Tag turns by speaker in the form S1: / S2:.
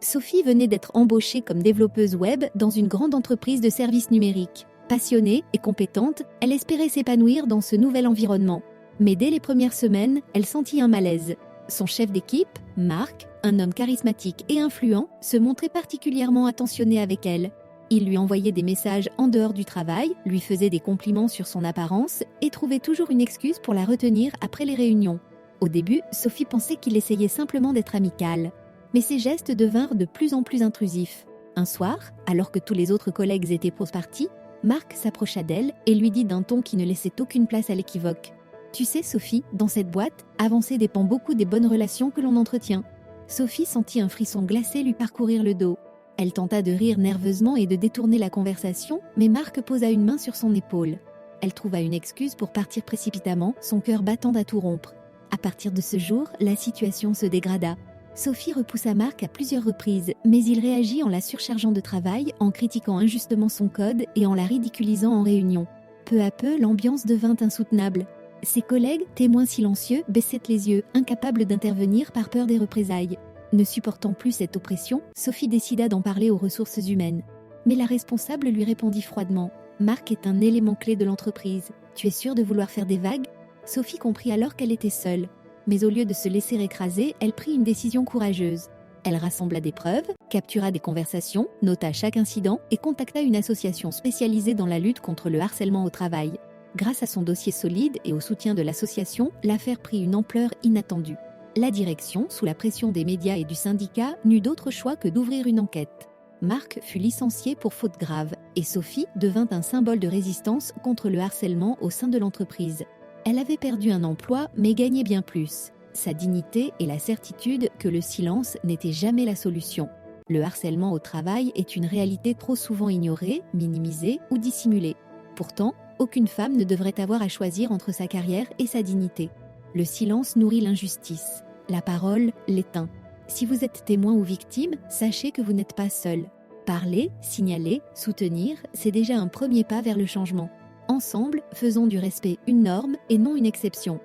S1: Sophie venait d'être embauchée comme développeuse web dans une grande entreprise de services numériques. Passionnée et compétente, elle espérait s'épanouir dans ce nouvel environnement. Mais dès les premières semaines, elle sentit un malaise. Son chef d'équipe, Marc, un homme charismatique et influent, se montrait particulièrement attentionné avec elle. Il lui envoyait des messages en dehors du travail, lui faisait des compliments sur son apparence et trouvait toujours une excuse pour la retenir après les réunions. Au début, Sophie pensait qu'il essayait simplement d'être amical. Mais ses gestes devinrent de plus en plus intrusifs. Un soir, alors que tous les autres collègues étaient partis, Marc s'approcha d'elle et lui dit d'un ton qui ne laissait aucune place à l'équivoque. « Tu sais, Sophie, dans cette boîte, avancer dépend beaucoup des bonnes relations que l'on entretient. » Sophie sentit un frisson glacé lui parcourir le dos. Elle tenta de rire nerveusement et de détourner la conversation, mais Marc posa une main sur son épaule. Elle trouva une excuse pour partir précipitamment, son cœur battant à tout rompre. À partir de ce jour, la situation se dégrada. Sophie repoussa Marc à plusieurs reprises, mais il réagit en la surchargeant de travail, en critiquant injustement son code et en la ridiculisant en réunion. Peu à peu, l'ambiance devint insoutenable. Ses collègues, témoins silencieux, baissaient les yeux, incapables d'intervenir par peur des représailles. Ne supportant plus cette oppression, Sophie décida d'en parler aux ressources humaines. Mais la responsable lui répondit froidement. « Marc est un élément clé de l'entreprise. Tu es sûre de vouloir faire des vagues ?» Sophie comprit alors qu'elle était seule. Mais au lieu de se laisser écraser, elle prit une décision courageuse. Elle rassembla des preuves, captura des conversations, nota chaque incident et contacta une association spécialisée dans la lutte contre le harcèlement au travail. Grâce à son dossier solide et au soutien de l'association, l'affaire prit une ampleur inattendue. La direction, sous la pression des médias et du syndicat, n'eut d'autre choix que d'ouvrir une enquête. Marc fut licencié pour faute grave et Sophie devint un symbole de résistance contre le harcèlement au sein de l'entreprise. Elle avait perdu un emploi, mais gagnait bien plus. Sa dignité et la certitude que le silence n'était jamais la solution. Le harcèlement au travail est une réalité trop souvent ignorée, minimisée ou dissimulée. Pourtant, aucune femme ne devrait avoir à choisir entre sa carrière et sa dignité. Le silence nourrit l'injustice. La parole l'éteint. Si vous êtes témoin ou victime, sachez que vous n'êtes pas seul. Parler, signaler, soutenir, c'est déjà un premier pas vers le changement. Ensemble, faisons du respect une norme et non une exception.